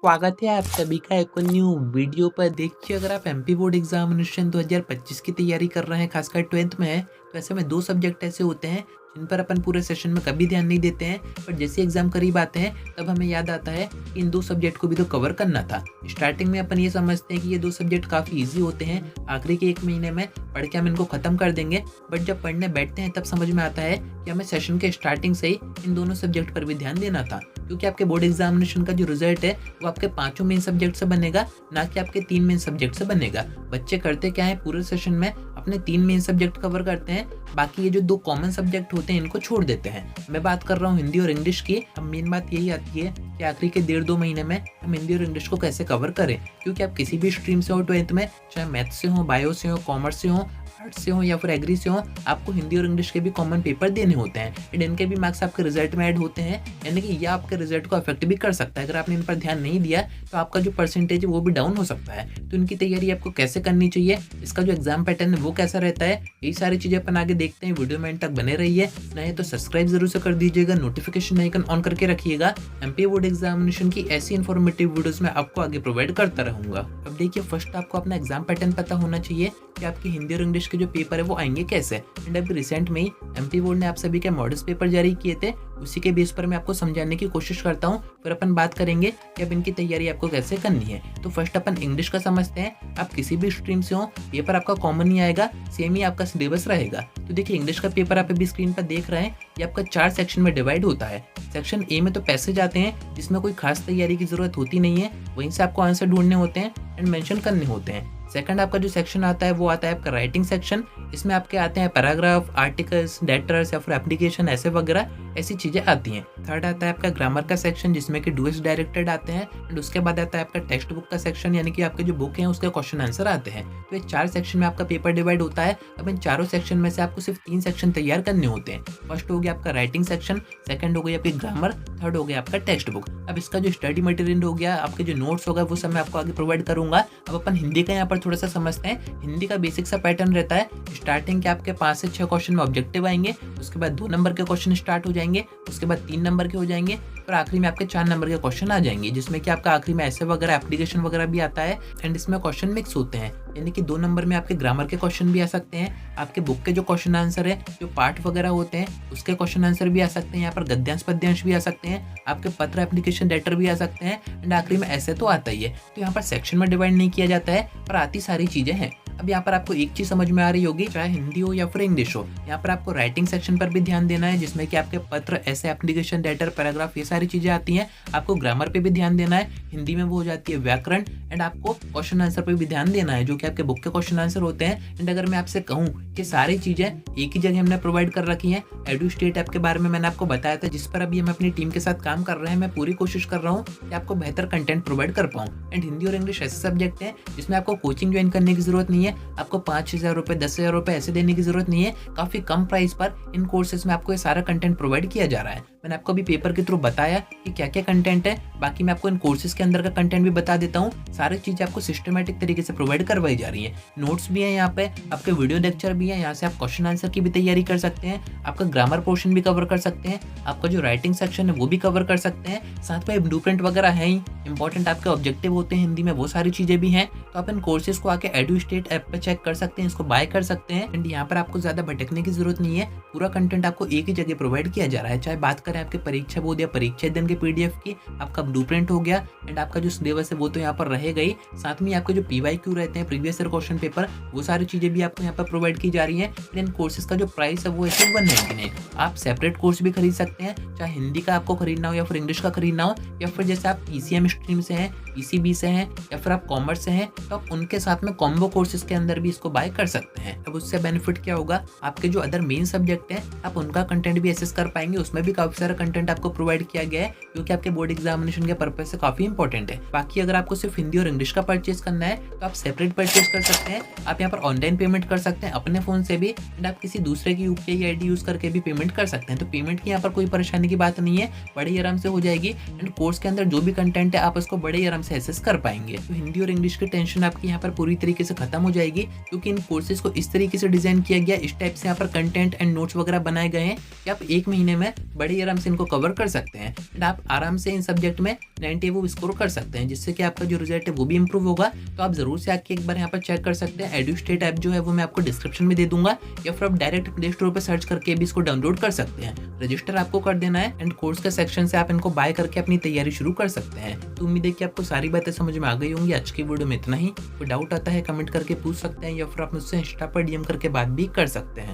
स्वागत है आप सभी का एक और न्यू वीडियो पर। देखिए, अगर आप एमपी बोर्ड एग्जामिनेशन 2025 की तैयारी कर रहे हैं, खासकर 12th में है, तो ऐसे में दो सब्जेक्ट ऐसे होते हैं जिन पर अपन पूरे सेशन में कभी ध्यान नहीं देते हैं, पर जैसे एग्जाम करीब आते हैं तब हमें याद आता है कि इन दो सब्जेक्ट को भी तो कवर करना था। स्टार्टिंग में अपन ये समझते हैं कि ये दो सब्जेक्ट काफ़ी ईजी होते हैं, आखिरी के एक महीने में पढ़ के हम इनको खत्म कर देंगे। बट जब पढ़ने बैठते हैं तब समझ में आता है कि हमें सेशन के स्टार्टिंग से ही इन दोनों सब्जेक्ट पर भी ध्यान देना था, क्योंकि आपके बोर्ड एग्जामिनेशन का जो रिजल्ट है वो आपके पांचों मेन सब्जेक्ट से बनेगा, ना कि आपके 3 मेन सब्जेक्ट से बनेगा। बच्चे करते क्या है, पूरे सेशन में अपने 3 मेन सब्जेक्ट कवर करते हैं, बाकी ये जो 2 कॉमन सब्जेक्ट होते हैं इनको छोड़ देते हैं। मैं बात कर रहा हूँ हिंदी और इंग्लिश की। अब मेन बात यही आती है कि आखिरी के 1.5-2 महीने में हम हिंदी और इंग्लिश को कैसे कवर करें, क्योंकि आप किसी भी स्ट्रीम से हो 12th में, चाहे मैथ से हो, बायो से हो, कॉमर्स से हो, आर्ट्स से हो या फिर एग्री से हो, आपको हिंदी और इंग्लिश के भी कॉमन पेपर देने होते हैं एंड इनके भी मार्क्स आपके रिजल्ट में ऐड होते हैं। यानी कि यह आपके रिजल्ट को अफेक्ट भी कर सकता है। अगर आपने इन पर ध्यान नहीं दिया तो आपका जो परसेंटेज है वो भी डाउन हो सकता है। तो इनकी तैयारी आपको कैसे करनी चाहिए, इसका जो एग्जाम पैटर्न है वो कैसा रहता है, यही सारी चीजें अपन आगे देखते हैं। वीडियो में एंड तक बने रहिए, नहीं तो सब्सक्राइब जरूर से कर दीजिएगा, नोटिफिकेशन आइकन ऑन करके रखिएगा। एमपी बोर्ड एग्जामिनेशन की ऐसी इंफॉर्मेटिव वीडियोस मैं आपको आगे प्रोवाइड करता रहूंगा। अब देखिए, फर्स्ट आपको अपना एग्जाम पैटर्न पता होना चाहिए कि आपके हिंदी और इंग्लिश के जो पेपर है वो आएंगे कैसे। एंड अभी रिसेंट में ही एमपी बोर्ड ने आप सभी के मॉडल्स पेपर जारी किए थे, उसी के बेस पर मैं आपको समझाने की कोशिश करता हूँ। फिर अपन बात करेंगे कि अब इनकी तैयारी आपको कैसे करनी है। तो फर्स्ट अपन इंग्लिश का समझते हैं। आप किसी भी स्ट्रीम से हो, पेपर आपका कॉमन ही आएगा, सेम ही आपका सिलेबस रहेगा। तो देखिए, इंग्लिश का पेपर आप अभी स्क्रीन पर देख रहे हैं, ये आपका 4 सेक्शन में डिवाइड होता है। सेक्शन ए में तो पैसेज आते हैं जिसमें कोई खास तैयारी की जरूरत होती नहीं है, वहीं से आपको आंसर ढूंढने होते हैं एंड मेंशन करने होते हैं। सेकंड आपका जो सेक्शन आता है वो आता है आपका राइटिंग सेक्शन। इसमें आपके आते हैं पैराग्राफ, आर्टिकल्स, लेटर्स या फिर एप्लीकेशन ऐसे वगैरह ऐसी चीजें आती हैं। थर्ड आता है आपका ग्रामर का सेक्शन, जिसमें कि डूएस डायरेक्टेड आते हैं एंड उसके बाद आता है आपका टेक्स्ट बुक का सेक्शन, यानी कि आपके जो बुक हैं उसके क्वेश्चन आंसर आते हैं। तो ये 4 सेक्शन में आपका पेपर डिवाइड होता है। अब इन चारों सेक्शन में से आपको सिर्फ 3 सेक्शन तैयार करने होते हैं। फर्स्ट हो गया आपका राइटिंग सेक्शन, सेकंड हो गया आपकी ग्रामर, थर्ड हो गया आपका टेक्स्ट बुक। अब इसका जो स्टडी मटेरियल हो गया, आपके जो नोट्स होगा वो सब मैं आपको आगे प्रोवाइड करूंगा। अब अपन हिंदी का यहाँ पर थोड़ा सा समझते हैं। हिंदी का बेसिक सा पैटर्न रहता है, स्टार्टिंग के आपके 5 से 6 क्वेश्चन में ऑब्जेक्टिव आएंगे, उसके बाद 2 नंबर के क्वेश्चन स्टार्ट हो जाएंगे, उसके बाद 3 नंबर के हो जाएंगे और आखिरी में आपके 4 नंबर के क्वेश्चन आ जाएंगे, जिसमें कि आपका आखिरी में ऐसे वगैरह एप्लीकेशन वगैरह भी आता है एंड इसमें क्वेश्चन मिक्स होते हैं। यानी कि 2 नंबर में आपके ग्रामर के क्वेश्चन भी आ सकते हैं, आपके बुक के जो क्वेश्चन आंसर है, जो पार्ट वगैरह होते हैं उसके क्वेश्चन आंसर भी आ सकते हैं, यहाँ पर गद्यांश पद्यांश भी आ सकते हैं, आपके पत्र एप्लीकेशन लेटर भी आ सकते हैं एंड आखिरी में ऐसे तो आता ही है। तो यहाँ पर सेक्शन में डिवाइड नहीं किया जाता है, पर आती सारी चीजें हैं। अब यहाँ पर आपको एक चीज समझ में आ रही होगी, चाहे हिंदी हो या फिर इंग्लिश हो, यहाँ पर आपको राइटिंग सेक्शन पर भी ध्यान देना है, जिसमें कि आपके पत्र, ऐसे एप्लीकेशन, लेटर, पैराग्राफ ये सारी चीजें आती हैं। आपको ग्रामर पे भी ध्यान देना है, हिंदी में वो हो जाती है व्याकरण, एंड आपको क्वेश्चन आंसर पे भी ध्यान देना है, जो कि आपके बुक के क्वेश्चन आंसर होते हैं। एंड अगर मैं आपसे कहूँ कि सारी चीजें एक ही जगह हमने प्रोवाइड कर रखी हैं, एडू स्टेट ऐप के बारे में मैंने आपको बताया था, जिस पर अभी हम अपनी टीम के साथ काम कर रहे हैं। मैं पूरी कोशिश कर रहा हूँ कि आपको बेहतर कंटेंट प्रोवाइड कर पाऊँ। एंड हिंदी और इंग्लिश ऐसे सब्जेक्ट हैं जिसमें आपको कोचिंग ज्वाइन करने की जरूरत नहीं है, आपको 5,000 रुपए, 10,000 रुपए ऐसे देने की जरूरत नहीं है। काफी कम प्राइस पर इन कोर्सेज में आपको ये सारा कंटेंट प्रोवाइड किया जा रहा है। मैंने आपको अभी पेपर के थ्रू बताया कि क्या क्या कंटेंट है, बाकी मैं आपको इन कोर्सेज के अंदर का कंटेंट भी बता देता हूँ। सारी चीजें आपको सिस्टमेटिक तरीके से प्रोवाइड करवाई जा रही है। नोट्स भी है यहाँ पे, आपके वीडियो लेक्चर भी है, यहाँ से आप क्वेश्चन आंसर की भी तैयारी कर सकते हैं, आपका ग्रामर पोर्शन भी कवर कर सकते हैं, आपका जो राइटिंग सेक्शन है वो भी कवर कर सकते हैं। साथ में ब्लूप्रिंट वगैरह है ही, इंपॉर्टेंट आपके ऑब्जेक्टिव होते हैं हिंदी में, वो सारी चीजें भी हैं। तो आप इन कोर्सेज को आके एडू स्टेट ऐप पे चेक कर सकते हैं, इसको बाय कर सकते हैं। एंड यहाँ पर आपको ज्यादा भटकने की जरूरत नहीं है, पूरा कंटेंट आपको एक ही जगह प्रोवाइड किया जा रहा है। चाहे बात करें आपके परीक्षा बोर्ड या परीक्षा दिन के पीडीएफ की, आपका ब्लूप्रिंट हो गया एंड आपका जो सिलेबस है वो तो यहाँ पर रहेगा ही, साथ में आपके जो पीवाईक्यू रहते हैं, प्रीवियस ईयर क्वेश्चन पेपर, वो सारी चीजें भी आपको यहाँ पर प्रोवाइड की जा रही है। इन कोर्सेज का जो प्राइस है वो है 199। आप सेपरेट कोर्स भी खरीद सकते हैं, चाहे हिंदी का आपको खरीदना हो या फिर इंग्लिश का खरीदना हो, या फिर जैसे आप ईसीएम स्ट्रीम से हैं, ईसीबी से हैं या फिर आप कॉमर्स से हैं, तो आप उनके साथ में कॉम्बो कोर्सेज के अंदर भी इसको बाय कर सकते हैं। अब उससे बेनिफिट क्या होगा, आपके जो अदर मेन सब्जेक्ट हैं आप उनका कंटेंट भी एसेस कर पाएंगे, उसमें भी काफी सारा कंटेंट आपको प्रोवाइड किया गया है, क्योंकि आपके बोर्ड एग्जामिनेशन के पर्पज से काफी इंपॉर्टेंट है। बाकी अगर आपको सिर्फ हिंदी और इंग्लिश का परचेज करना है तो आप सेपरेट परचेज कर सकते हैं। आप यहाँ पर ऑनलाइन पेमेंट कर सकते हैं अपने फोन से भी, एंड आप किसी दूसरे की यूपीआई आईडी यूज करके भी पेमेंट कर सकते हैं। तो पेमेंट की यहाँ पर कोई परेशानी की बात नहीं है, बड़े आराम से हो जाएगी। एंड कोर्स के अंदर जो भी कंटेंट है आप उसको बड़े आराम से एसेस कर पाएंगे। तो हिंदी और इंग्लिश की टेंशन आपकी यहाँ पर पूरी तरीके से खत्म हो हो जाएगी, क्योंकि इन कोर्सेज़ को इस तरीके से डिज़ाइन किया गया, इस टाइप से यहाँ पर कंटेंट एंड नोट्स वगैरह बनाए गए हैं कि आप 1 महीने में बड़े ही आराम से इनको कवर कर सकते हैं एंड आप आराम से इन सब्जेक्ट में 90 वो स्कोर कर सकते हैं, जिससे कि आपका जो रिजल्ट है वो भी इंप्रूव होगा। तो आप ज़रूर से आके एक बार यहाँ पर चेक कर सकते हैं। एडुस्टेट ऐप जो है वो मैं आपको डिस्क्रिप्शन में दे दूँगा, या फिर आप डायरेक्ट प्ले स्टोर पर सर्च करके भी इसको डाउनलोड कर सकते हैं। रजिस्टर आपको कर देना है एंड कोर्स के सेक्शन से आप इनको बाय करके अपनी तैयारी शुरू कर सकते हैं। तो उम्मीद है कि आपको सारी बातें समझ में आ गई होंगी। आज की वीडियो में इतना ही। कोई डाउट आता है कमेंट करके पूछ सकते हैं, या फिर आप मुझसे इंस्टा पर डीएम करके बात भी कर सकते हैं।